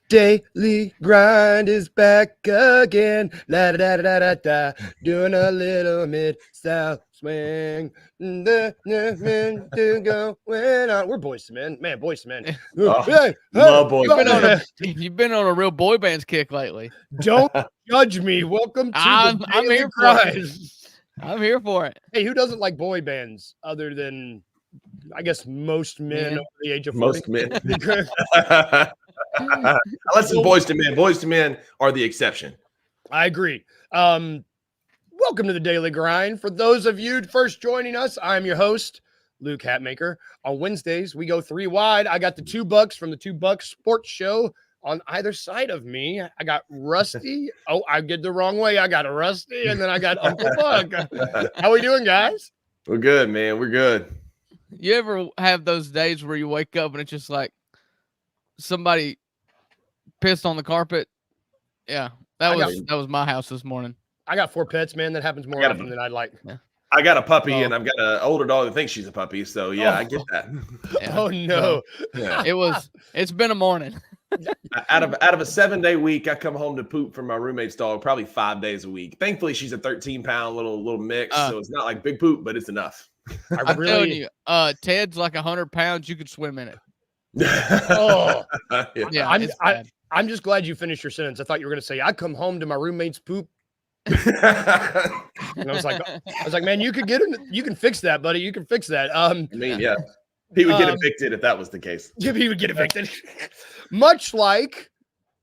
daily grind is back again. La da da da da da. Doing a little mid-south swing. To go when on. We're boys to men. Man, boys to men. Love boys. You've been on a real boy bands kick lately. Don't judge me. Welcome to I'm the here grind. for it. I'm here for it. Hey, who doesn't like boy bands other than, I guess, most men over the age of 40? Most men. Unless it's boys to men. Boys to men are the exception. I agree. Welcome to the Daily Grind. For those of you first joining us, I'm your host, Luke Hatmaker. On Wednesdays, we go 3 wide. I got the $2 from the $2 Sports Show on either side of me. I got Rusty. Oh, I did the wrong way. I got a Rusty, and then I got Uncle Buck. How we doing, guys? We're good, man. We're good. You ever have those days where you wake up and it's just like somebody pissed on the carpet? Yeah, that was my house this morning. I got 4 pets, man. That happens more often than I'd like. Yeah. I got a puppy, and I've got an older dog that thinks she's a puppy. So yeah, I get that. Yeah. Oh no! Yeah. It's been a morning. Out of a 7-day week, I come home to poop from my roommate's dog probably 5 days a week. Thankfully, she's a 13-pound little mix, so it's not like big poop, but it's enough. I'm telling you, Ted's like 100 pounds. You could swim in it. Oh, yeah. I'm just glad you finished your sentence. I thought you were going to say, I come home to my roommate's poop. And I was like, man, you can fix that, buddy. You can fix that. I mean, yeah, he would get evicted if that was the case. Yeah, he would get evicted. Much like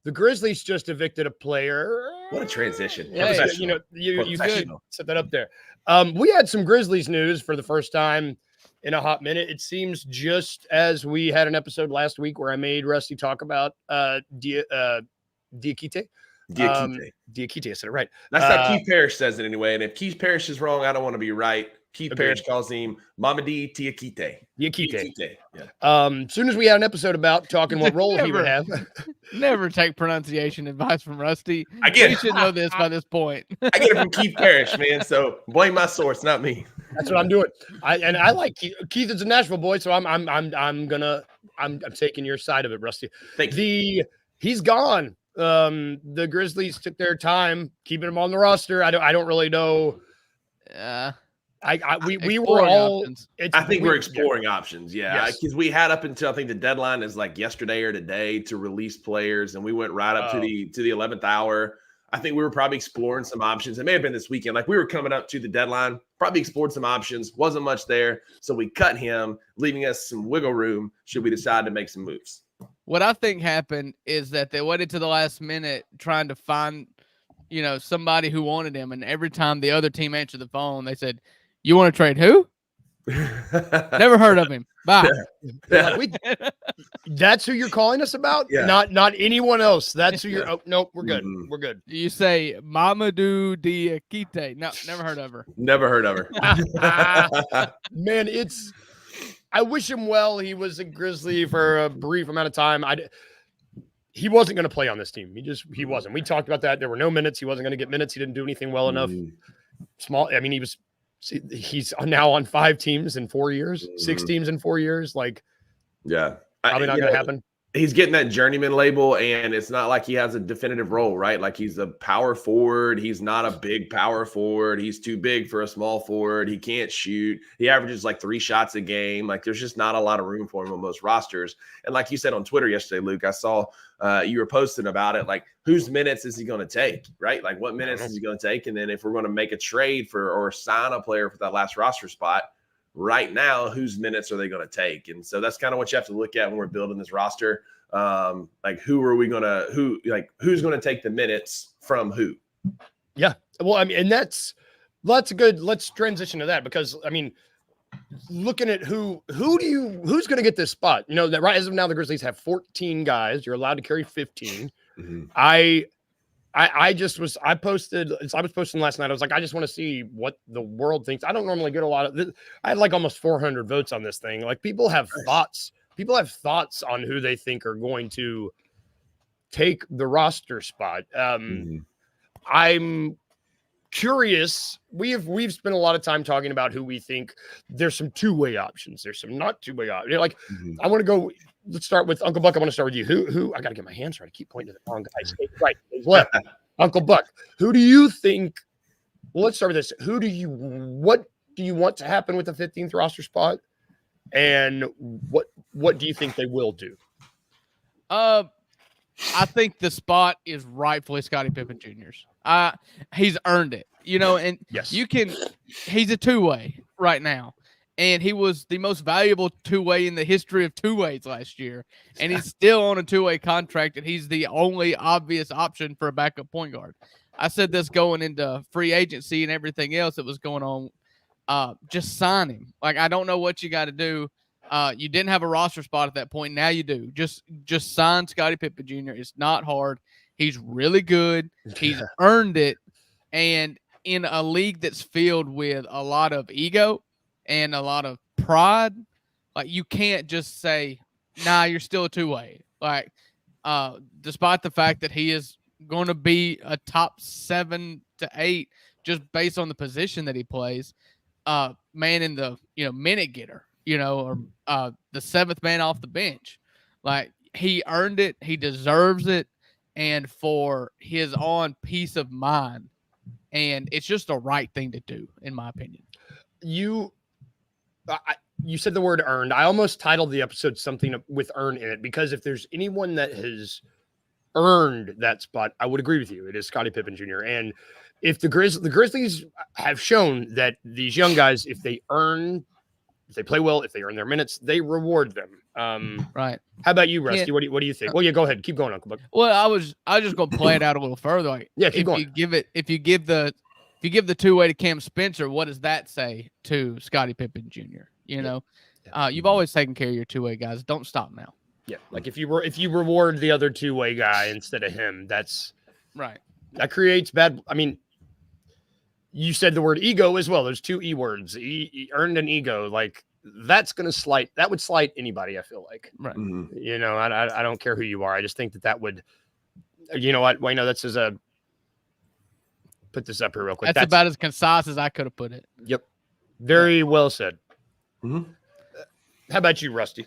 the Grizzlies just evicted a player. What a transition! Yeah, you could set that up there. We had some Grizzlies news for the first time in a hot minute. It seems just as we had an episode last week where I made Rusty talk about Diakite. Diakite, I said it right. That's how Keith Parrish says it anyway. And if Keith Parrish is wrong, I don't want to be right. Keith Parrish calls him Mamadi Diakite. Diakite. Yeah. As soon as we had an episode about talking what role he would have. Never take pronunciation advice from Rusty. You should know this by this point. I get it from Keith Parrish, man. So blame my source, not me. That's what I'm doing. I like Keith. Keith is a Nashville boy, so I'm taking your side of it, Rusty. He's gone. The Grizzlies took their time keeping him on the roster. I don't really know. We were all. I think we're exploring options. Yeah, because we had up until I think the deadline is like yesterday or today to release players, and we went right up to the 11th hour. I think we were probably exploring some options. It may have been this weekend. Like we were coming up to the deadline, probably explored some options. Wasn't much there, so we cut him, leaving us some wiggle room should we decide to make some moves. What I think happened is that they waited to the last minute trying to find, somebody who wanted him, and every time the other team answered the phone, they said, "You want to trade who?" Never heard of him. Bye. Yeah. That's who you're calling us about? Yeah. Not anyone else. That's who you're. Oh, nope, we're good. Mm-hmm. We're good. You say Mamadi Diakite. No, never heard of her. Never heard of her. Man, I wish him well. He was a Grizzly for a brief amount of time. He wasn't going to play on this team. He wasn't. We talked about that. There were no minutes. He wasn't going to get minutes. He didn't do anything well enough. Small. I mean, he's now on 5 teams in 4 years, 6 teams in 4 years. Like, yeah, probably not going to happen. He's getting that journeyman label, and it's not like he has a definitive role, right? Like he's a power forward. He's not a big power forward. He's too big for a small forward. He can't shoot. He averages like 3 shots a game. Like there's just not a lot of room for him on most rosters. And like you said on Twitter yesterday, Luke, I saw you were posting about it. Like whose minutes is he going to take, right? Like what minutes is he going to take? And then if we're going to make a trade or sign a player for that last roster spot, right now, whose minutes are they going to take? And so that's kind of what you have to look at when we're building this roster. Like who's going to take the minutes from who? Yeah. Well, I mean, and that's a good, let's transition to that because I mean, looking at who's going to get this spot, that right as of now, the Grizzlies have 14 guys. You're allowed to carry 15. Mm-hmm. I was posting last night. I was like, I just want to see what the world thinks. I don't normally get a lot of I had like almost 400 votes on this thing. Like people have thoughts. People have thoughts on who they think are going to take the roster spot. I'm curious. We've spent a lot of time talking about who we think there's some 2-way options. There's some not 2-way options. Like I want to go let's start with Uncle Buck. I want to start with you. Who? I got to get my hands right. I keep pointing to the wrong guy. Stage right, stage left. Uncle Buck. Who do you think? Well, let's start with this. What do you want to happen with the 15th roster spot, and what do you think they will do? I think the spot is rightfully Scottie Pippen Jr.'s. He's earned it, and yes, he's a two-way right now. And he was the most valuable two-way in the history of two-ways last year. And he's still on a two-way contract, and he's the only obvious option for a backup point guard. I said this going into free agency and everything else that was going on. Just sign him. Like, I don't know what you got to do. You didn't have a roster spot at that point. Now you do. Just sign Scottie Pippen Jr. It's not hard. He's really good. He's earned it. And in a league that's filled with a lot of ego and a lot of pride, like, you can't just say, nah, you're still a two-way. Like, despite the fact that he is going to be a top 7 to 8 just based on the position that he plays, man in the minute getter, or the 7th man off the bench. Like, he earned it, he deserves it, and for his own peace of mind, and it's just the right thing to do, in my opinion. You said the word earned. I almost titled the episode something with earn in it, because if there's anyone that has earned that spot, I would agree with you. It is Scottie Pippen Jr. And if the Grizzlies have shown that these young guys, if they play well, if they earn their minutes, they reward them. Right. How about you, Rusty? What do you think? Well, yeah, go ahead. Keep going, Uncle Buck. Well, I was just going to play it out a little further. Like, yeah, keep going. If you give the two-way to Cam Spencer, what does that say to Scottie Pippen Jr.? You've always taken care of your two-way guys. Don't stop now. Yeah, like if you reward the other two-way guy instead of him, that's right. That creates bad. I mean, you said the word ego as well. There's 2 E words. Earned an ego. Like, that's going to slight. That would slight anybody, I feel like. Right. Mm-hmm. I don't care who you are. I just think that would. You know what? Wayno, that's as a. Put this up here real quick. That's about as concise as I could have put it. Yep. Very well said. Mm-hmm. How about you, Rusty?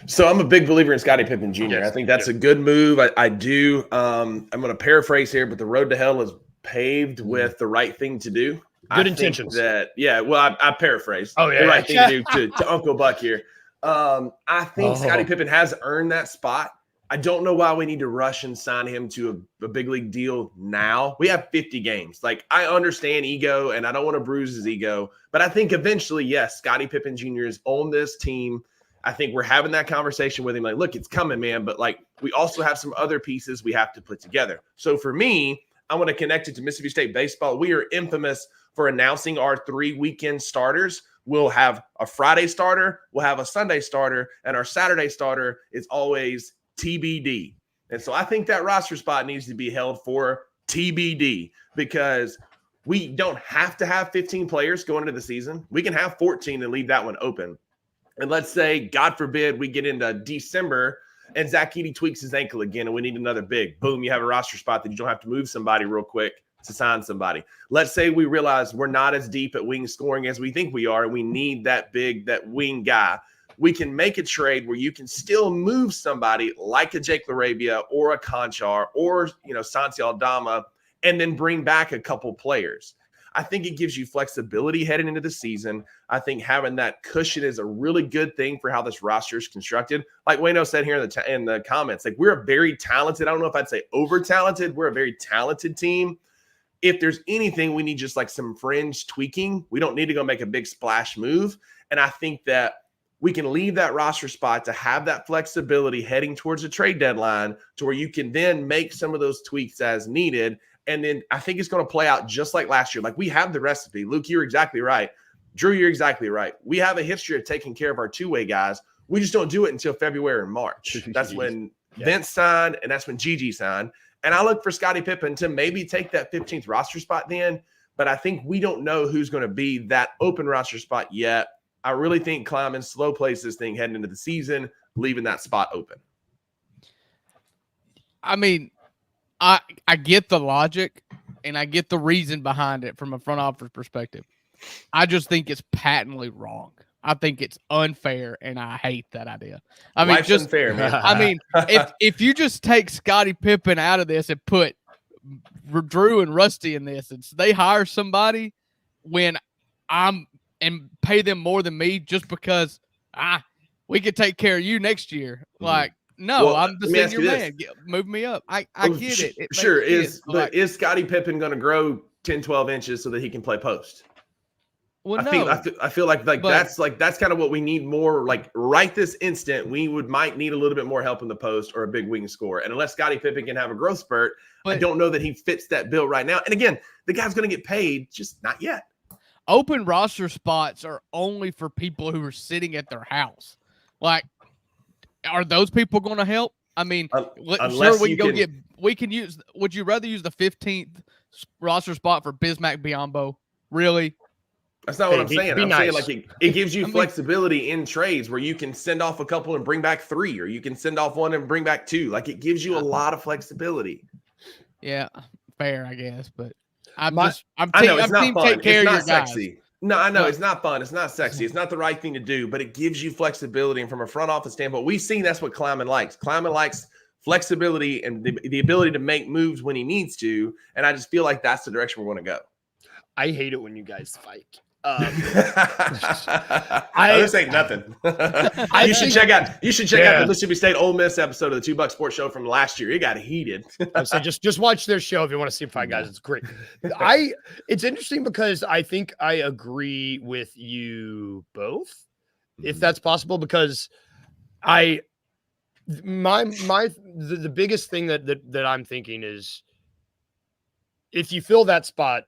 So I'm a big believer in Scottie Pippen Jr. Yes, I think that's a good move. I do. I'm going to paraphrase here, but the road to hell is paved with the right thing to do. Good intentions. I paraphrased. Oh, yeah. The right thing to do to Uncle Buck here. I think Scottie Pippen has earned that spot. I don't know why we need to rush and sign him to a big league deal now. We have 50 games. Like, I understand ego, and I don't want to bruise his ego, but I think eventually, yes, Scottie Pippen Jr. is on this team. I think we're having that conversation with him. Like, look, it's coming, man. But, like, we also have some other pieces we have to put together. So for me, I want to connect it to Mississippi State baseball. We are infamous for announcing our 3 weekend starters. We'll have a Friday starter, we'll have a Sunday starter, and our Saturday starter is always TBD. And so I think that roster spot needs to be held for TBD, because we don't have to have 15 players going into the season. We can have 14 and leave that one open. And let's say, God forbid, we get into December and Zach Edey tweaks his ankle again and we need another big. Boom, you have a roster spot that you don't have to move somebody real quick to sign somebody. Let's say we realize we're not as deep at wing scoring as we think we are, and we need that wing guy. We can make a trade where you can still move somebody like a Jake LaRabia or a Conchar or, Santi Aldama, and then bring back a couple players. I think it gives you flexibility heading into the season. I think having that cushion is a really good thing for how this roster is constructed. Like Wayno said here in the comments, like, we're a very talented, I don't know if I'd say over talented, we're a very talented team. If there's anything, we need just like some fringe tweaking. We don't need to go make a big splash move. And I think that we can leave that roster spot to have that flexibility heading towards the trade deadline to where you can then make some of those tweaks as needed. And then I think it's going to play out just like last year. Like, we have the recipe. Luke, you're exactly right. Drew, you're exactly right. We have a history of taking care of our two-way guys. We just don't do it until February and March. That's when Vince signed, and that's when Gigi signed. And I look for Scottie Pippen to maybe take that 15th roster spot then. But I think we don't know who's going to be that open roster spot yet. I really think Kleiman slow plays this thing heading into the season, leaving that spot open. I mean, I get the logic and I get the reason behind it from a front office perspective. I just think it's patently wrong. I think it's unfair, and I hate that idea. I mean, Life's just unfair, man. I mean, if you just take Scottie Pippen out of this and put Drew and Rusty in this, and they hire somebody when and pay them more than me just because we could take care of you next year. Like, no, Well, I'm the senior man. Move me up. I get it. Sure. Is Scottie Pippen going to grow 10, 12 inches so that he can play post? Well, I feel like that's kind of what we need more. Like right this instant, we might need a little bit more help in the post or a big wing score. And unless Scottie Pippen can have a growth spurt, I don't know that he fits that bill right now. And again, the guy's going to get paid, just not yet. Open roster spots are only for people who are sitting at their house. Like, are those people going to help? I mean, sure, we can use. Would you rather use the 15th roster spot for Bismack Biyombo? Really? That's not what I'm saying. I'm saying like it gives you flexibility in trades where you can send off a couple and bring back 3, or you can send off 1 and bring back 2. Like it gives you a lot of flexibility. Yeah, fair, I guess, but I know it's not fun. It's not sexy. No, I know it's not fun. It's not sexy. It's not the right thing to do, but it gives you flexibility. And from a front office standpoint, we've seen that's what Kleiman likes. Kleiman likes flexibility and the ability to make moves when he needs to. And I just feel like that's the direction we're going to go. I hate it when you guys fight. This ain't nothing. You should check out the Mississippi State Ole Miss episode of the 2 Buck Sports Show from last year. It got heated. So just watch their show if you want to see fight guys. It's great. It's interesting because I think I agree with you both, if that's possible, because the biggest thing that I'm thinking is if you fill that spot,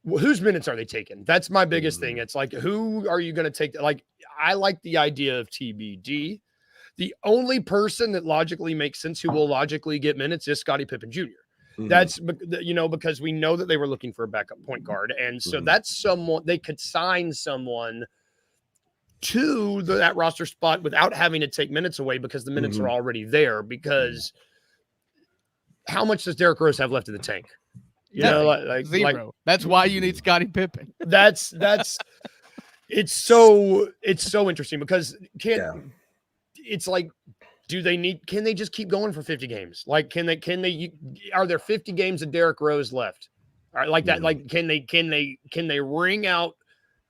whose minutes are they taking? That's my biggest thing. It's like, who are you going to take? Like, I like the idea of TBD. The only person that logically makes sense who will logically get minutes is Scottie Pippen Jr. That's, because we know that they were looking for a backup point guard. And so that's someone they could sign someone to that roster spot without having to take minutes away because the minutes are already there. Because how much does Derrick Rose have left in the tank? Like 0. That's why you need Scottie Pippen. That's it's so interesting because it's like, can they just keep going for 50 games? Like, are there 50 games of Derrick Rose left? All right, like that. Like, can they ring out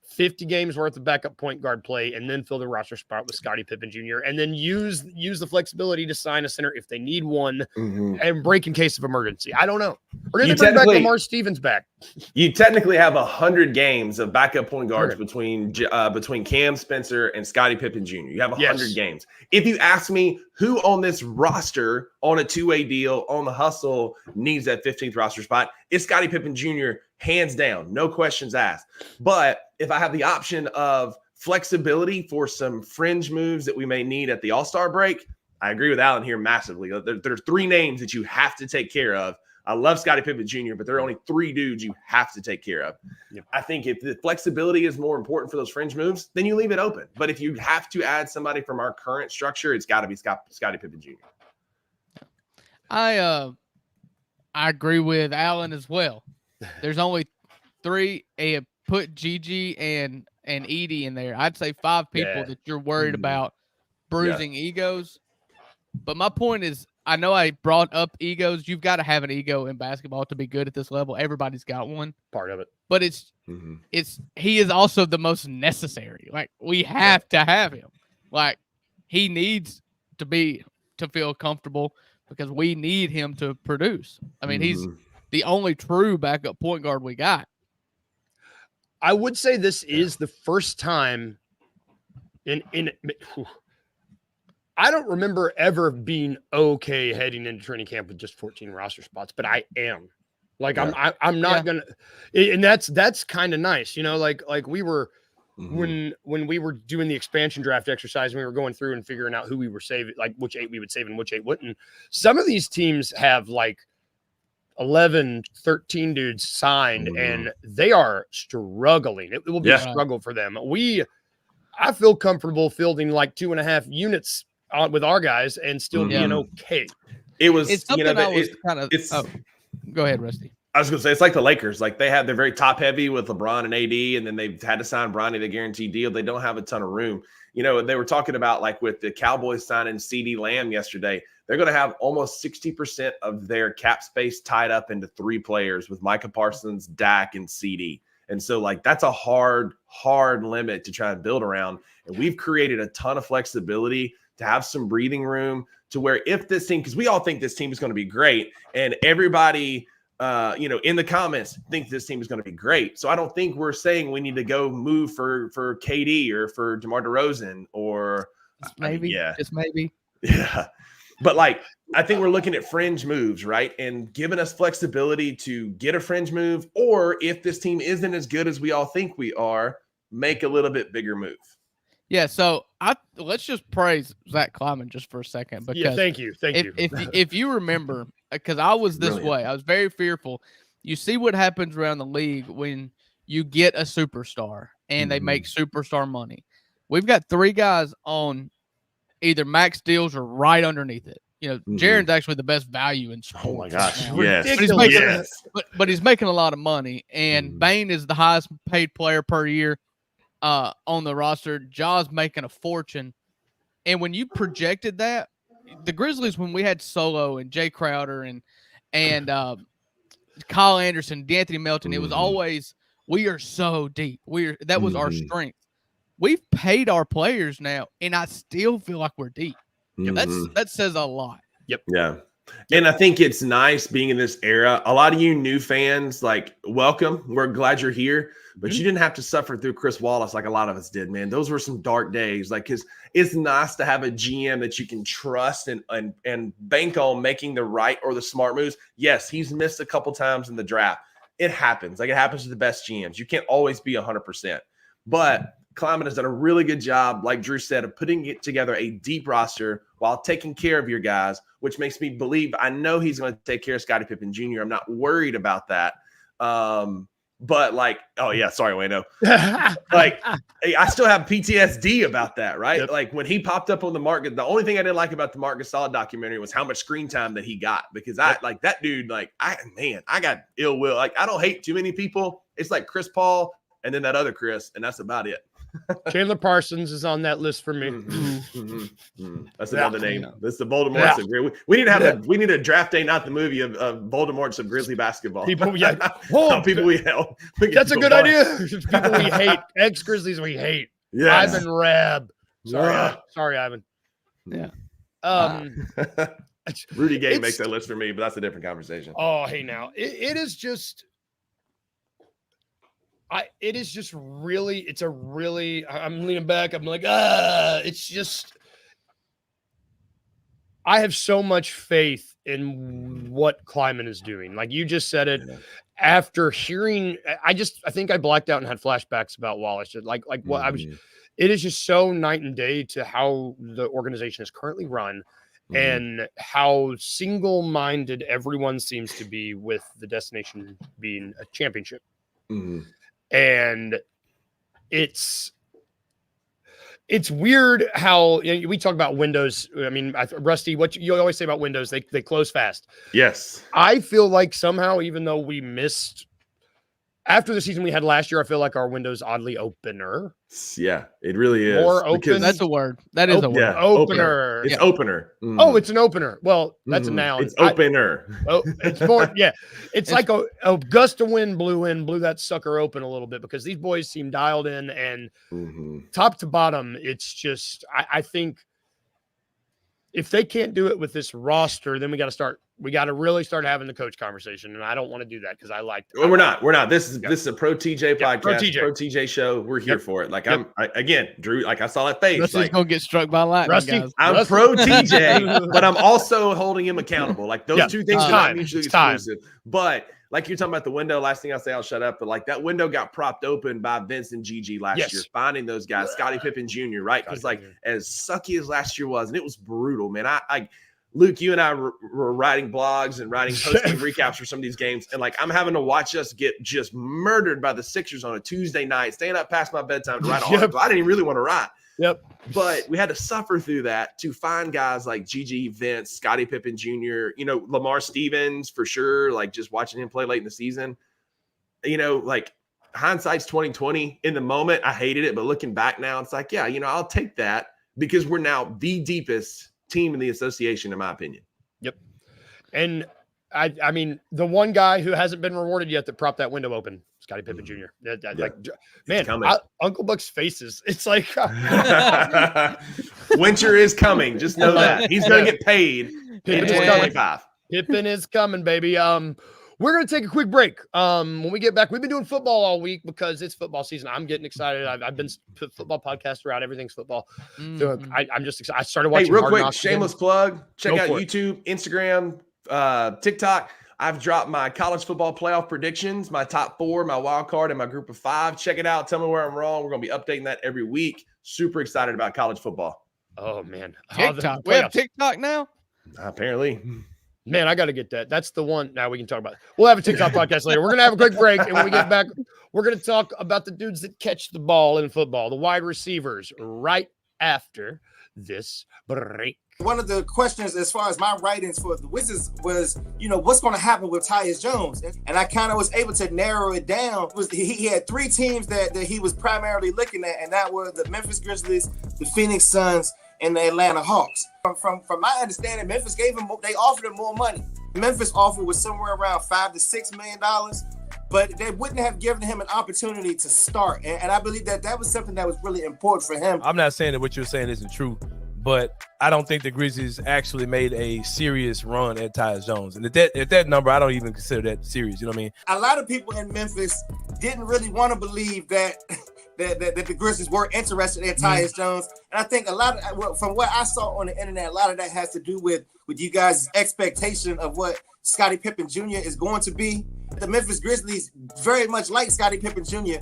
50 games worth of backup point guard play and then fill the roster spot with Scottie Pippen Jr. and then use the flexibility to sign a center if they need one and break in case of emergency? I don't know. Or did they bring back Lamar Stevens back? You technically have 100 games of backup point guards between Cam Spencer and Scottie Pippen Jr. You have 100 games. If you ask me who on this roster on a 2-way deal on the hustle needs that 15th roster spot, it's Scottie Pippen Jr. hands down, no questions asked. But if I have the option of flexibility for some fringe moves that we may need at the All-Star break, I agree with Alan here massively. There are 3 names that you have to take care of. I love Scottie Pippen Jr., but there are only 3 dudes you have to take care of. Yep. I think if the flexibility is more important for those fringe moves, then you leave it open. But if you have to add somebody from our current structure, it's got to be Scottie Pippen Jr. I agree with Alan as well. There's only 3. Put Gigi and Edie in there. I'd say 5 people that you're worried about bruising egos. But my point is, I know I brought up egos. You've got to have an ego in basketball to be good at this level. Everybody's got one. Part of it. But he is also the most necessary. Like, we have to have him. Like, he needs to feel comfortable because we need him to produce. I mean, he's the only true backup point guard we got. I would say this is the first time I don't remember ever being okay heading into training camp with just 14 roster spots, but I am. Like, I'm not gonna, and that's kind of nice, like we were when we were doing the expansion draft exercise, and we were going through and figuring out who we were saving, like which 8 we would save and which 8 wouldn't. Some of these teams have like 11, 13 dudes signed, and they are struggling. It will be a struggle for them. I feel comfortable fielding like 2.5 units with our guys and still being okay. It's something I was kind of. Go ahead, Rusty. I was going to say, it's like the Lakers. Like they're very top heavy with LeBron and AD, and then they've had to sign Bronny the guaranteed deal. They don't have a ton of room. You know, they were talking about like with the Cowboys signing CD Lamb yesterday, they're going to have almost 60% of their cap space tied up into 3 players with Micah Parsons, Dak, and CD. And so like that's a hard limit to try and build around. And we've created a ton of flexibility to have some breathing room to where if this team, because we all think this team is going to be great, and everybody in the comments think this team is going to be great. So I don't think we're saying we need to go move for KD or for DeMar DeRozan or maybe. Yeah. But like, I think we're looking at fringe moves, right? And giving us flexibility to get a fringe move, or if this team isn't as good as we all think we are, make a little bit bigger move. Yeah, so let's just praise Zach Kleiman just for a second. Because thank you. If you remember, because I was this way, I was very fearful. You see what happens around the league when you get a superstar and they make superstar money. We've got 3 guys on either max deals or right underneath it. You know, Jaren's actually the best value in sports. Oh my gosh, yes. But he's making a lot of money, and Bane is the highest paid player per year on the roster. Ja's making a fortune. And when you projected that, the Grizzlies, when we had Solo and Jay Crowder and Kyle Anderson, D'Anthony Melton, it was always, we are so deep. That was our strength. We've paid our players now, and I still feel like we're deep. That says a lot. Yep. Yeah. And I think it's nice being in this era. A lot of you new fans, like, welcome. We're glad you're here. But you didn't have to suffer through Chris Wallace like a lot of us did, man. Those were some dark days. Like, because it's nice to have a GM that you can trust and bank on making the right or the smart moves. Yes, he's missed a couple times in the draft. It happens. Like, it happens to the best GMs. You can't always be 100%. But Kleiman has done a really good job, like Drew said, of putting it together a deep roster while taking care of your guys, which makes me believe I know he's going to take care of Scottie Pippen Jr. I'm not worried about that. But like, oh yeah, sorry, Wayno. Like, I still have PTSD about that, right? Yep. Like when he popped up on the market, the only thing I didn't like about the Marc Gasol documentary was how much screen time that he got, because I like that dude. Like, I got ill will. Like, I don't hate too many people. It's like Chris Paul and then that other Chris, and that's about it. Chandler Parsons is on that list for me. That's another name. This is the Voldemort. Yeah. We need to have we need a draft day, not the movie of Voldemort's of Grizzly basketball. People, people we help. That's a good idea. People we hate, ex-Grizzlies we hate. Yeah, Ivan Rabb. Sorry, Ivan. Yeah. Rudy Gay makes that list for me, but that's a different conversation. Oh, hey, now it is just. It is just really, I'm leaning back. I'm like, it's just, I have so much faith in what Kleiman is doing. Like you just said it after hearing, I think I blacked out and had flashbacks about Wallace. Like what it is just so night and day to how the organization is currently run and how single-minded everyone seems to be with the destination being a championship. And it's weird how we talk about windows. I mean, Rusty, what you always say about windows, they close fast. Yes. I feel like somehow, even though we missed after the season we had last year, I feel like our window's oddly opener. Yeah, it really is. More open. That's a word. That is a word. Yeah, opener. It's opener. Oh, it's an opener. Well, that's a noun. It's opener. It's more. Yeah, it's like a gust of wind blew that sucker open a little bit because these boys seem dialed in and top to bottom. It's just I think if they can't do it with this roster, then we got to really start having the coach conversation. And I don't want to do that because I like. Well, we're not. This is a Pro TJ podcast, Pro TJ show. We're here for it. Like again, Drew. Like I saw that face. Rusty's gonna get struck by lightning. Rusty, guys. I'm Pro TJ, but I'm also holding him accountable. Like those two things are not mutually exclusive. But like you're talking about the window. Last thing I'll say, I'll shut up. But like that window got propped open by Vince and Gigi last year, finding those guys, Scottie Pippen Jr. Right? Because like as sucky as last year was, and it was brutal, man. Luke, you and I were writing blogs and posting recaps for some of these games. And like, I'm having to watch us get just murdered by the Sixers on a Tuesday night, staying up past my bedtime to write articles. I didn't even really want to write. Yep. But we had to suffer through that to find guys like Gigi, Vince, Scottie Pippen Jr., Lamar Stevens for sure, like just watching him play late in the season. Like hindsight's 2020. In the moment, I hated it, but looking back now, it's like, yeah, I'll take that because we're now the deepest team in the association, in my opinion. Yep. And I mean, the one guy who hasn't been rewarded yet that propped that window open, Scottie Pippen Jr. Like, man, Uncle Buck's faces. It's like winter is coming. Just know that he's going to get paid. Pippen is 25. Pippen is coming, baby. We're going to take a quick break. When we get back, we've been doing football all week because it's football season. I'm getting excited. I've been put football podcast throughout. Everything's football. So I'm just excited. I started watching. Hey, real quick, shameless plug. Check out YouTube, Instagram, TikTok. I've dropped my college football playoff predictions, my top 4, my wild card, and my group of 5. Check it out. Tell me where I'm wrong. We're going to be updating that every week. Super excited about college football. Oh, man. TikTok. We have TikTok now? Apparently. Man, I got to get that. That's the one. Now we can talk about it. We'll have a TikTok podcast later. We're going to have a quick break. And when we get back, we're going to talk about the dudes that catch the ball in football, the wide receivers, right after this break. One of the questions as far as my writings for the Wizards was, what's going to happen with Tyus Jones? And I kind of was able to narrow it down. He had 3 teams that he was primarily looking at, and that were the Memphis Grizzlies, the Phoenix Suns, and the Atlanta Hawks. From my understanding, Memphis they offered him more money. Memphis offer was somewhere around $5 to $6 million, but they wouldn't have given him an opportunity to start. And I believe that was something that was really important for him. I'm not saying that what you're saying isn't true, but I don't think the Grizzlies actually made a serious run at Tyus Jones. And at that number, I don't even consider that serious. You know what I mean? A lot of people in Memphis didn't really want to believe that the Grizzlies were interested in Tyus Jones. And I think from what I saw on the internet, a lot of that has to do with you guys' expectation of what Scottie Pippen Jr. is going to be. The Memphis Grizzlies very much like Scottie Pippen Jr.,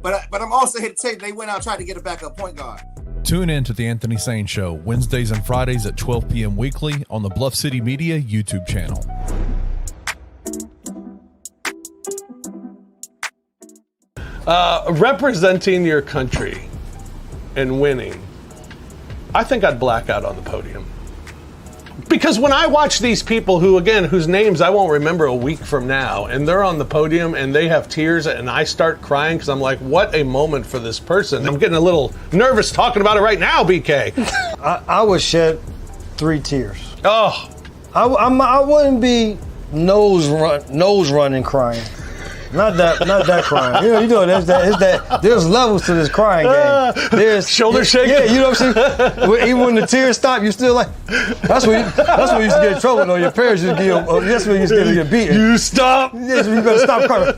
but I'm also here to tell you they went out and tried to get a backup point guard. Tune in to The Anthony Sane Show, Wednesdays and Fridays at 12 p.m. weekly on the Bluff City Media YouTube channel. Representing your country and winning, I think I'd black out on the podium. Because when I watch these people whose names I won't remember a week from now, and they're on the podium and they have tears and I start crying because I'm like, what a moment for this person. I'm getting a little nervous talking about it right now, BK. I would shed 3 tears. Oh. I wouldn't be nose running crying. Not that crying. There's levels to this crying game. There's shoulder shaking. Yeah, you know what I'm saying? Even when the tears stop, you still like, that's when you used to get in trouble. Though. Your parents used to give you, that's when you used to get beaten. You stop. Yes, you better stop crying.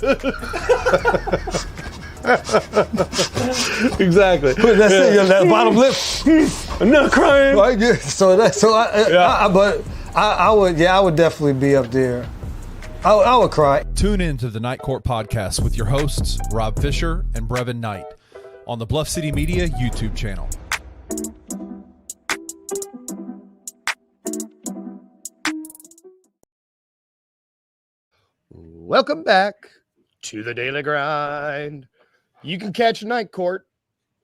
Exactly. Put that bottom lip. I'm not crying. I would definitely be up there. I would cry. Tune in to the Night Court Podcast with your hosts, Rob Fisher and Brevin Knight, on the Bluff City Media YouTube channel. Welcome back to the Daily Grind. You can catch Night Court.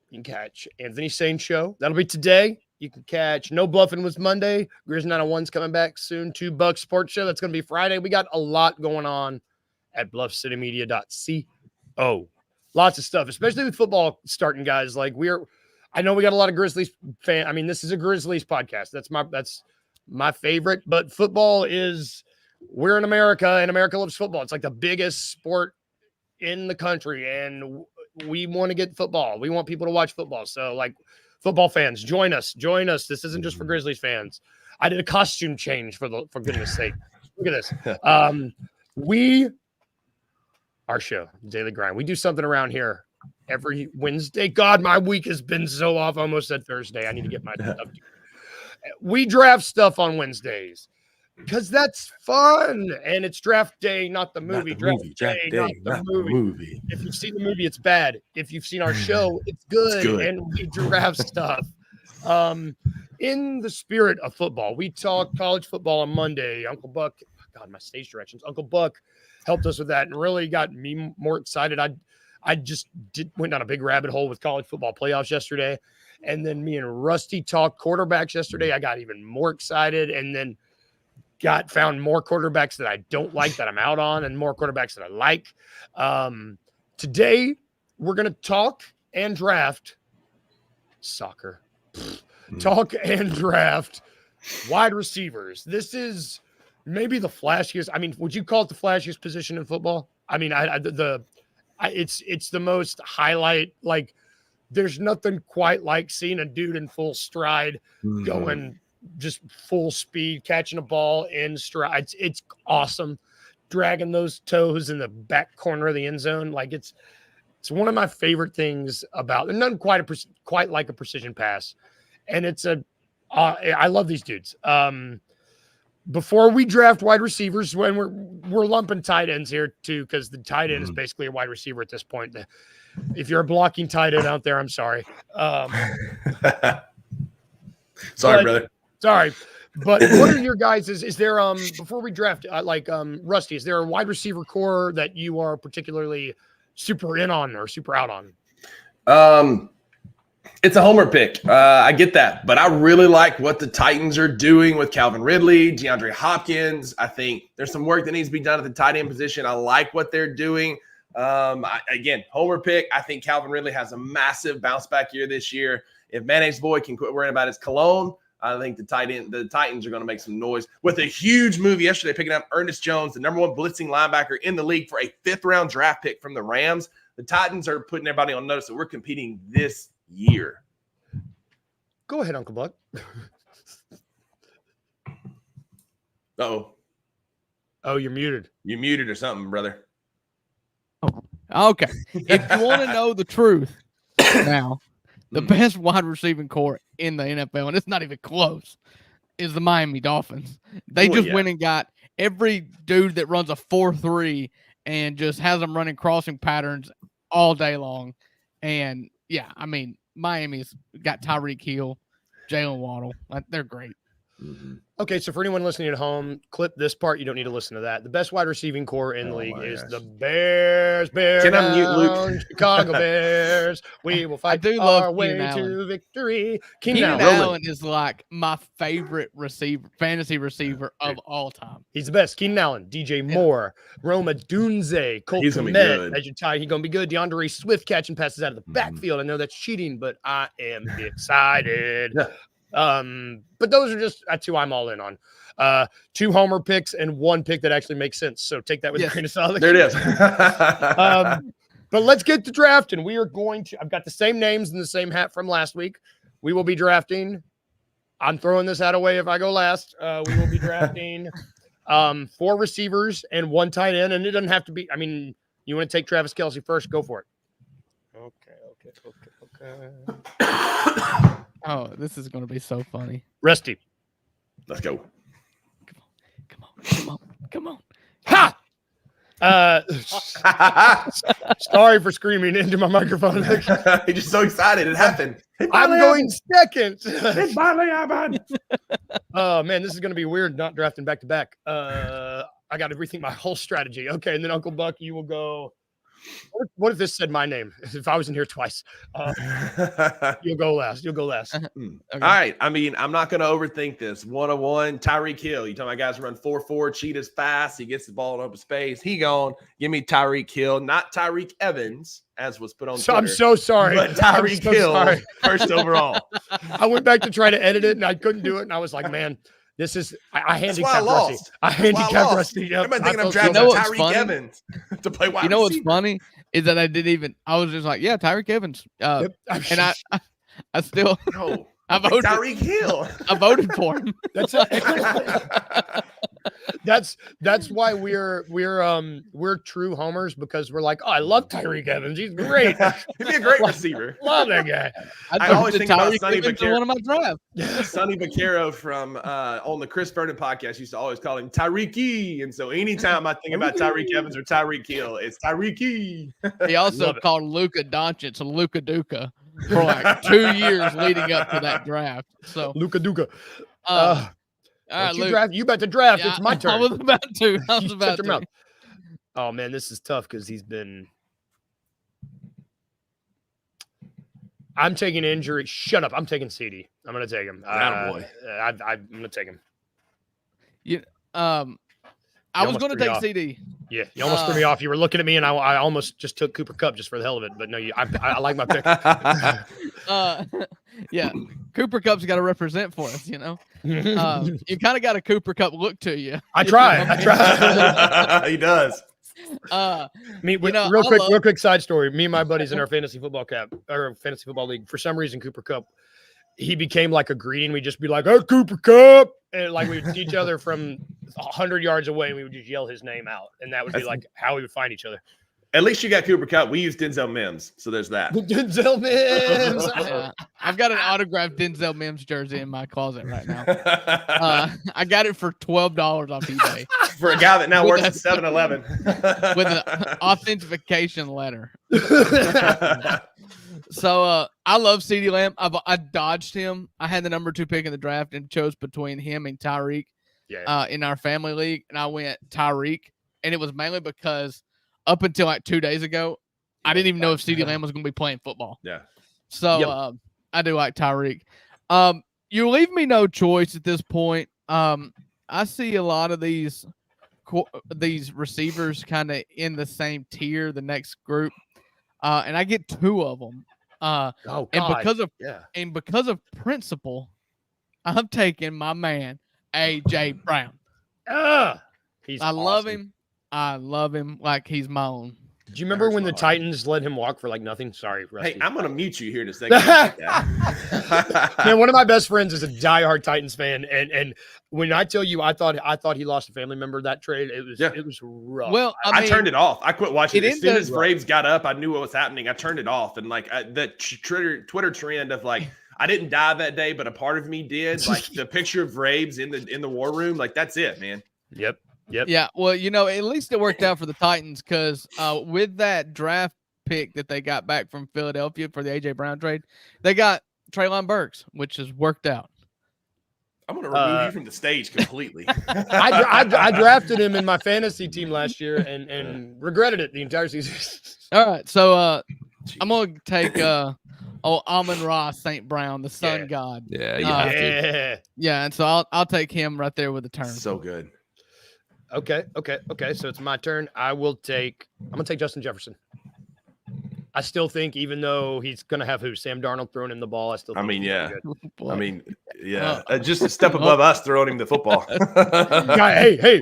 You can catch Anthony Sane Show. That'll be today. You can catch No Bluffing was Monday. Grizz 901's coming back soon. $2 Sports Show. That's going to be Friday. We got a lot going on at bluffcitymedia.co. Lots of stuff, especially with football starting, guys. Like I know we got a lot of Grizzlies fan. I mean, this is a Grizzlies podcast. That's my favorite. But football we're in America, and America loves football. It's like the biggest sport in the country, and we want to get football. We want people to watch football. So, like, football fans, join us. This isn't just for Grizzlies fans. I did a costume change for goodness sake. Look at this. Our show, Daily Grind. We do something around here every Wednesday. God, my week has been so off. I almost said Thursday. I need to get my stuff. We draft stuff on Wednesdays because that's fun. And it's draft day, not the movie. Draft day, not the movie. If you've seen the movie, it's bad. If you've seen our show, it's good. And we draft stuff. In the spirit of football, we talk college football on Monday. Uncle Buck, God, my stage directions. Uncle Buck helped us with that and really got me more excited. I just went down a big rabbit hole with college football playoffs yesterday. And then me and Rusty talked quarterbacks yesterday. I got even more excited, and then found more quarterbacks that I don't like that I'm out on, and more quarterbacks that I like. Today, we're going to talk and draft soccer. Talk and draft wide receivers. This is maybe the flashiest. I mean, would you call it the flashiest position in football? I mean, it's the most highlight. Like, there's nothing quite like seeing a dude in full stride going just full speed, catching a ball in stride. It's awesome. Dragging those toes in the back corner of the end zone. Like, it's one of my favorite things about, and not quite like a precision pass. And I love these dudes. Before we draft wide receivers, when we're lumping tight ends here too, because the tight end is basically a wide receiver at this point. If you're a blocking tight end out there, I'm sorry. Sorry, brother. Sorry. But what are your guys' is there before we draft Rusty, is there a wide receiver core that you are particularly super in on or super out on? It's a homer pick. I get that, but I really like what the Titans are doing with Calvin Ridley, DeAndre Hopkins. I think there's some work that needs to be done at the tight end position. I like what they're doing. Again, homer pick. I think Calvin Ridley has a massive bounce back year this year. If Mayonnaise Boy can quit worrying about his cologne, I think the Titans are going to make some noise with a huge move yesterday, picking up Ernest Jones, the number one blitzing linebacker in the league, for a 5th-round draft pick from the Rams. The Titans are putting everybody on notice that we're competing this year. Go ahead, Uncle Buck. Uh-oh. Oh, you're muted. You muted or something, brother. Okay. If you want to know the truth now, the best wide receiving core in the NFL, and it's not even close, is the Miami Dolphins. They went and got every dude that runs a 4.3 and just has them running crossing patterns all day long. And, yeah, I mean, Miami's got Tyreek Hill, Jalen Waddle. They're great. Okay, so for anyone listening at home, clip this part. You don't need to listen to that. The best wide receiving core in the league is the Bears. Can I mute Luke? Chicago Bears. We will fight our way to victory. Keenan Allen is like my favorite fantasy receiver of all time. He's the best. Keenan Allen, DJ Moore, Roma Dunze, Colt Kmet as your tie. He's going to be good. DeAndre Swift catching passes out of the backfield. I know that's cheating, but I am excited. Yeah. But those are just two I'm all in on. 2 homer picks and 1 pick that actually makes sense. So take that with a grain of salt. There it is. But let's get to drafting. We are going to, I've got the same names in the same hat from last week. We will be drafting. I'm throwing this out away if I go last. We will be drafting 4 receivers and 1 tight end. And it doesn't have to be, I mean, you want to take Travis Kelce first, go for it. Okay. Oh, this is going to be so funny. Rusty. Let's go. Come on. Ha! Sorry for screaming into my microphone. You're just so excited. It happened. I'm going second. It finally happened. Oh, man, this is going to be weird not drafting back-to-back. I got to rethink my whole strategy. Okay, and then Uncle Buck, you will go. What if this said my name? If I was in here twice, you'll go last. Okay. All right. I mean, I'm not going to overthink this. 101, Tyreek Hill. You talking about guys run 4.4, cheat is fast. He gets the ball in open space. He gone. Give me Tyreek Hill, not Tyreek Evans, as was put on Twitter. I'm so sorry. But Tyreek Hill, first overall. I went back to try to edit it, and I couldn't do it. And I was like, man, this is – I handicapped Rusty. I handicapped Rusty. Yep. Everybody thinking I'm drafting Tyreek Evans to play wide receiver. You know what's funny is that I was just like, yeah, Tyreek Evans. And I still – no. I voted Tyreek Hill. I voted for him. That's why we're true homers, because we're like, oh, I love Tyreek Evans. He's great. He'd be a great receiver. Love that guy. I always think about Sonny Vaccaro. One of my drafts. Sonny Vaccaro from on the Chris Vernon podcast used to always call him Tyreek-y. And so anytime I think about Tyreek Evans or Tyreek Hill, it's Tyreek-y. He also called Luka Doncic Luka Duka for like 2 years leading up to that draft. So Luka Duka. all right, Luke, you about to draft. Yeah, it's my turn. I was about to. Oh, man, this is tough because he's been I'm taking injury. Shut up. I'm taking CD. I'm going to take him. Attaboy. I'm going to take him. I was going to take CD. Yeah, you almost threw me off. You were looking at me, and I almost just took Cooper Kupp just for the hell of it. But no, I like my pick. Yeah, Cooper Kupp's got to represent for us. You kind of got a Cooper Kupp look to you. I try. He does. Real quick side story. Me and my buddies in our fantasy football league. For some reason, Cooper Kupp, he became like a greeting. We'd just be like, "Oh, Cooper Kupp," and like we'd see each other from 100 yards away, and we would just yell his name out, and that would be like how we would find each other. At least you got Cooper Kupp. We use Denzel Mims, so there's that. Denzel Mims. I've got an autographed Denzel Mims jersey in my closet right now. I got it for $12 off eBay. For a guy that now works at 7-Eleven. With an authentication letter. So I love CeeDee Lamb. I dodged him. I had the number 2 pick in the draft and chose between him and Tyreek in our family league. And I went Tyreek. And it was mainly because up until like 2 days ago, I didn't even know if CeeDee Lamb was going to be playing football. Yeah. So I do like Tyreek. You leave me no choice at this point. I see a lot of these receivers kind of in the same tier, the next group. And I get 2 of them. And because of principle, I'm taking my man, AJ Brown. He's I love him. I love him like he's my own. Do you remember when the Titans let him walk for like nothing? Sorry, Rusty. Hey, I'm going to mute you here in a second. Man, one of my best friends is a diehard Titans fan, and when I tell you, I thought he lost a family member that trade. It was rough. Well, I turned it off. I quit watching it. As soon as Braves got up, I knew what was happening. I turned it off, and like the Twitter trend of like I didn't die that day, but a part of me did. Like the picture of Braves in the war room, like that's it, man. Yep. Yeah. Well, at least it worked out for the Titans because with that draft pick that they got back from Philadelphia for the AJ Brown trade, they got Treylon Burks, which has worked out. I'm going to remove you from the stage completely. I drafted him in my fantasy team last year and regretted it the entire season. All right, so I'm going to take Amon-Ra St. Brown, the sun god. Yeah, you have to. Yeah, and so I'll take him right there with the turn. So good. Okay. So it's my turn. I'm going to take Justin Jefferson. I still think, even though he's going to have Sam Darnold throwing him the ball, I still think just a step above us throwing him the football. Hey.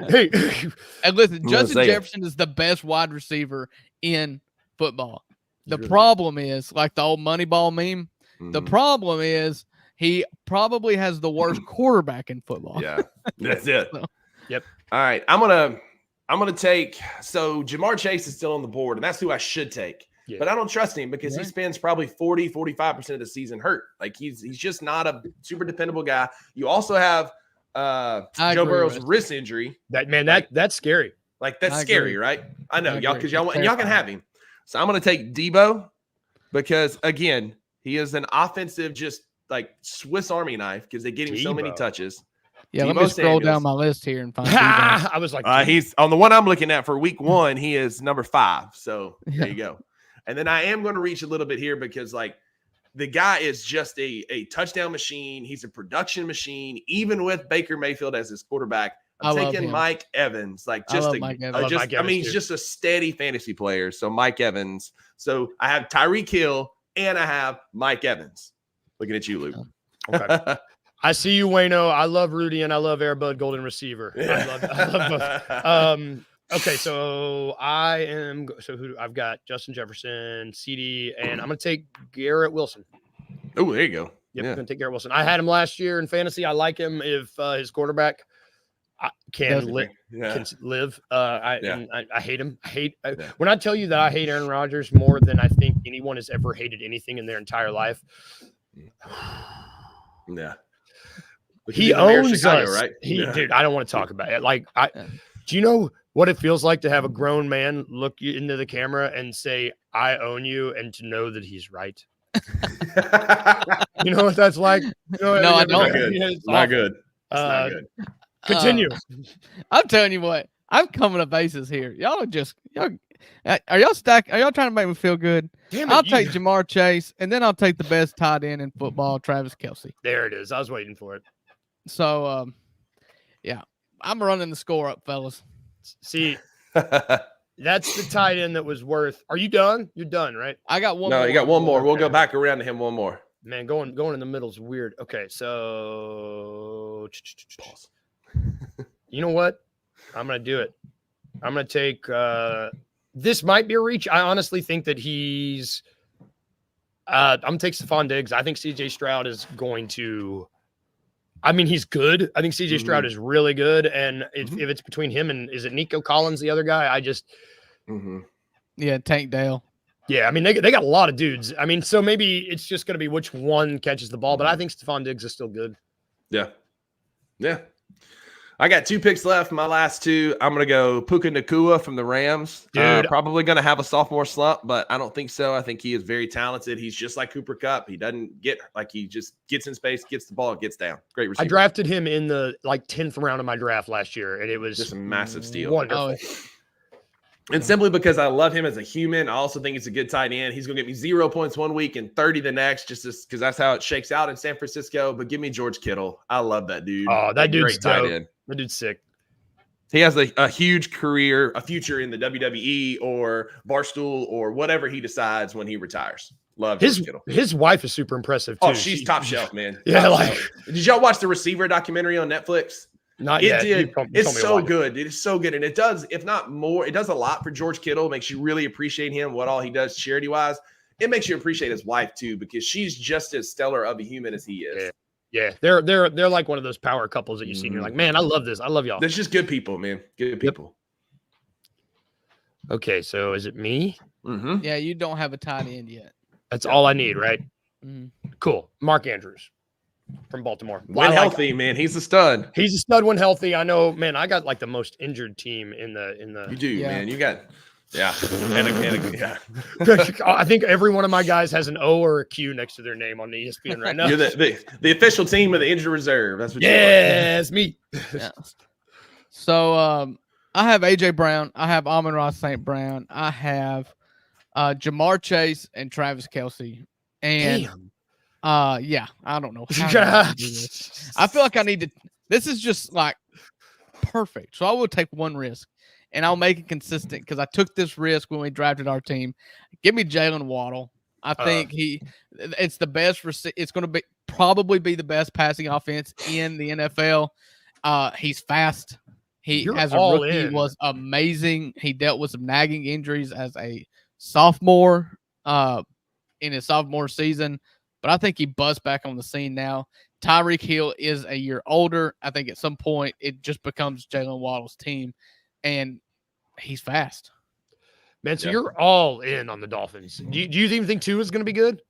And listen, Justin Jefferson is the best wide receiver in football. The problem is, like the old Moneyball meme, the problem is he probably has the worst quarterback in football. Yeah, that's it. So. Yep. All right, I'm gonna take. So Jamar Chase is still on the board, and that's who I should take. Yeah. But I don't trust him because he spends probably 40-45% of the season hurt. Like he's just not a super dependable guy. You also have Joe Burrow's wrist injury. That's scary. Like that's scary, right? I know y'all can have him. So I'm gonna take Debo because again, he is an offensive just like Swiss Army knife because they get him so many touches. Yeah, let me scroll down my list here and find. I was like, he's on the one I'm looking at for week 1. He is number 5. So there you go. And then I am going to reach a little bit here because like the guy is just a touchdown machine. He's a production machine, even with Baker Mayfield as his quarterback. I'm taking Mike Evans. Like he's just a steady fantasy player. So Mike Evans. So I have Tyreek Hill and I have Mike Evans. Looking at you, Luke. Okay. I see you, Wayno. I love Rudy and I love Airbud Golden Receiver. I love both. Okay, so I've got Justin Jefferson, CD, and I'm going to take Garrett Wilson. Oh, there you go. Yep, I'm going to take Garrett Wilson. I had him last year in fantasy. I like him if his quarterback can live. I hate him. When I tell you that I hate Aaron Rodgers more than I think anyone has ever hated anything in their entire life. Yeah. He owns us. Right? Dude, I don't want to talk about it. Like, do you know what it feels like to have a grown man look you into the camera and say, I own you, and to know that he's right? You know what that's like? No, I don't. It's not good. It's not good. Continue. I'm telling you what, I'm coming to bases here. Y'all Are y'all trying to make me feel good? Damn it, I'll take Jamar Chase, and then I'll take the best tight end in football, Travis Kelce. There it is. I was waiting for it. So, yeah, I'm running the score up, fellas. See, that's the tight end that was worth. Are you done? You're done, right? I got one. No, more. you got one more. We'll go back around to him one more. Man, going in the middle is weird. Okay, so Pause. you know what? I'm gonna do it. I'm gonna take. This might be a reach. I honestly think that he's. I'm gonna take Stephon Diggs. I think C.J. Stroud is going to. I mean, he's good. I think C.J. Stroud is really good, and if it's between him and is it Nico Collins, the other guy, I just. Yeah, Tank Dale. Yeah, I mean, they got a lot of dudes. I mean, so maybe it's just going to be which one catches the ball, but I think Stephon Diggs is still good. Yeah. Yeah. I got 2 picks left. My last 2, I'm going to go Puka Nacua from the Rams. Dude. Probably going to have a sophomore slump, but I don't think so. I think he is very talented. He's just like Cooper Kupp. He doesn't get he just gets in space, gets the ball, gets down. Great receiver. I drafted him in the 10th round of my draft last year, and it was just a massive steal. Wonderful. Oh, And simply because I love him as a human, I also think it's a good tight end. He's going to get me 0 points 1 week and 30 the next, just because that's how it shakes out in San Francisco. But give me George Kittle. I love that dude. Oh, that dude's great tight dope. end. That dude's sick. He has a huge career, a future in the WWE or Barstool or whatever he decides when he retires. Love George Kittle. His wife is super impressive too. Oh, she's top shelf, man. Yeah, top shelf. Did y'all watch the Receiver documentary on Netflix? Not It yet. did. You It's told me to so watch it. good. It is so good. And it does, if not more, it does a lot for George Kittle. Makes you really appreciate him, what all he does charity-wise. It makes you appreciate his wife, too, because she's just as stellar of a human as he is. Yeah, they're like one of those power couples that you see and you're like, man, I love this. I love y'all. They're just good people, man. Good people. Okay, so is it me? Yeah, you don't have a tight end yet. That's all I need, right? Mhm. Cool. Mark Andrews from Baltimore. When healthy, man. He's a stud. He's a stud when healthy. I know, man, I got the most injured team in the You do, Yeah. man. You got yeah. Yeah. I think every one of my guys has an O or a Q next to their name on the ESPN right now. You're the official team of the injured reserve. That's what Yeah, it's me. Yeah. So I have AJ Brown. I have Amon-Ra St. Brown. I have Jamar Chase and Travis Kelce. And yeah, I don't know how to do this. I feel like I need to. This is just perfect. So I will take one risk, and I'll make it consistent because I took this risk when we drafted our team. Give me Jalen Waddle. I think it's the best. It's going to probably be the best passing offense in the NFL. He's fast. You're As a all rookie in. was amazing. He dealt with some nagging injuries as a sophomore in his sophomore season, but I think he buzzed back on the scene now. Tyreek Hill is a year older. I think at some point it just becomes Jalen Waddle's team, and he's fast. Man, so you're all in on the Dolphins. Do you even think Tua is going to be good?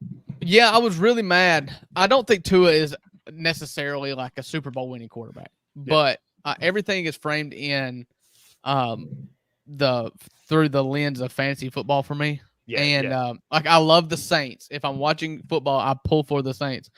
Yeah, I was really mad. I don't think Tua is necessarily like a Super Bowl winning quarterback, but everything is framed in through the lens of fantasy football for me. I love the Saints. If I'm watching football, I pull for the Saints.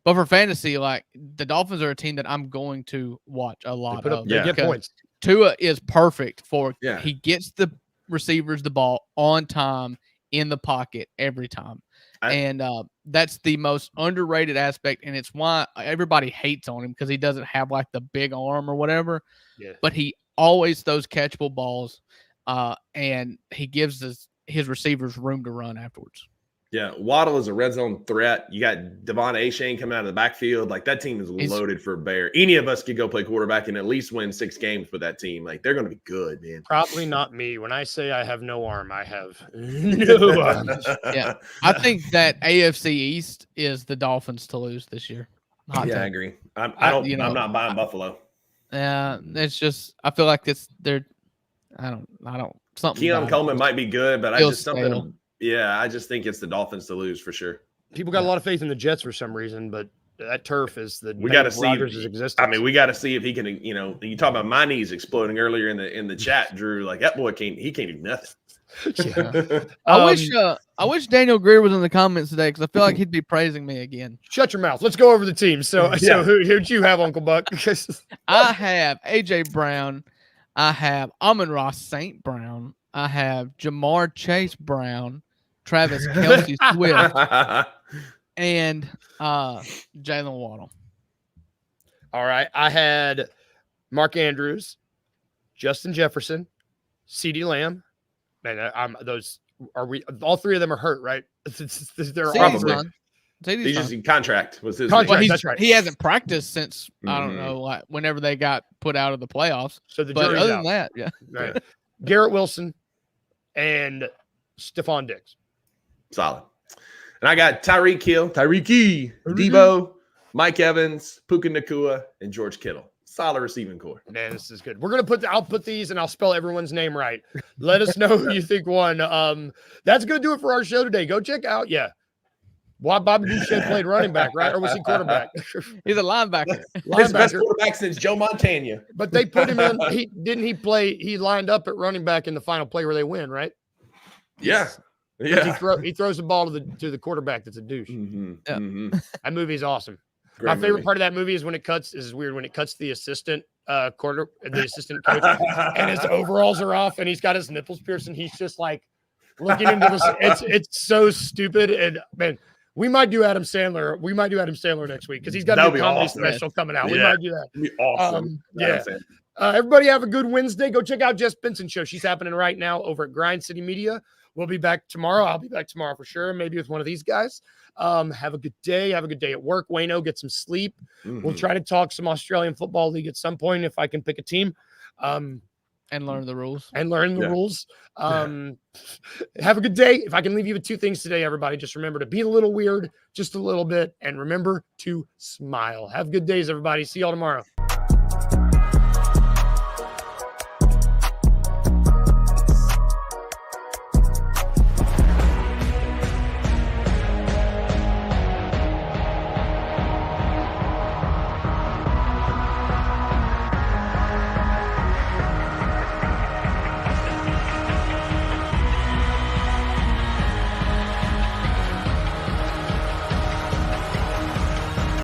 But for fantasy, the Dolphins are a team that I'm going to watch a lot of. They get points. Tua is perfect for Yeah. he gets the receivers the ball on time in the pocket every time. And that's the most underrated aspect, and it's why everybody hates on him because he doesn't have the big arm or whatever. Yeah. But he always throws catchable balls, and he gives his receivers room to run afterwards. Yeah, Waddle is a red zone threat. You got Devon Achane coming out of the backfield. That team is loaded for bear. Any of us could go play quarterback and at least win 6 games with that team. They're going to be good, man. Probably not me. When I say I have no arm, I have no arm. Yeah, I think that AFC East is the Dolphins to lose this year. I agree. I'm not buying Buffalo. Yeah, it's just I feel like they're. I don't. Something. Keon Coleman might be good, but I Feels just something. Yeah, I just think it's the Dolphins to lose for sure. People got a lot of faith in the Jets for some reason, but that turf is we got to see Rodgers' existence. I mean, we got to see if he can. You talk about my knees exploding earlier in the chat, Drew. That boy can't do nothing. Yeah. I wish Daniel Greer was in the comments today because I feel like he'd be praising me again. Shut your mouth. Let's go over the teams. So who'd you have, Uncle Buck? I have AJ Brown. I have Amon-Ra St. Brown. I have Jamar Chase Brown, Travis Kelce Swift, and Jalen Waddle. All right. I had Mark Andrews, Justin Jefferson, CeeDee Lamb. Man, all three of them are hurt, right? They're CeeDee's probably. fine. CeeDee's He's fine. just in contract was his. Contract. Well, That's right. He hasn't practiced since I don't Mhm. know, like whenever they got put out of the playoffs. So the But jury's other out. than that, yeah. Right. Garrett Wilson and Stephon Diggs. Solid. And I got Tyreek Hill, Tyreek, Debo, Mike Evans, Puka Nacua, and George Kittle. Solid receiving core. Man, this is good. We're gonna I'll put these and I'll spell everyone's name right. Let us know who you think won. That's gonna do it for our show today. Go check out. Yeah. Why Bobby Boucher played running back, right? Or was he quarterback? He's a linebacker. His best Linebacker. quarterback since Joe Montana. But they put him in. He lined up at running back in the final play where they win, right? Yeah. Because Yeah. He throws the ball to the quarterback that's a douche. Mhm, Yeah. mhm. That movie's awesome. Great My favorite movie. part of that movie is when it cuts. This is weird when it cuts the assistant the assistant coach, and his overalls are off, and he's got his nipples pierced, and he's just like looking into this. It's so stupid, and man, we might do Adam Sandler. We might do Adam Sandler next week because he's got a That'd new be comedy awesome. special coming out. We Yeah. might do that. That'd be awesome. Yeah. Everybody have a good Wednesday. Go check out Jess Benson show. She's happening right now over at Grind City Media. We'll be back tomorrow. I'll be back tomorrow for sure. Maybe with one of these guys. Have a good day. Have a good day at work. Wayno, get some sleep. We'll try to talk some Australian Football League at some point if I can pick a team. And learn the rules. And learn the Yeah. rules. Have a good day. If I can leave you with two things today, everybody, just remember to be a little weird, just a little bit, and remember to smile. Have good days, everybody. See y'all tomorrow.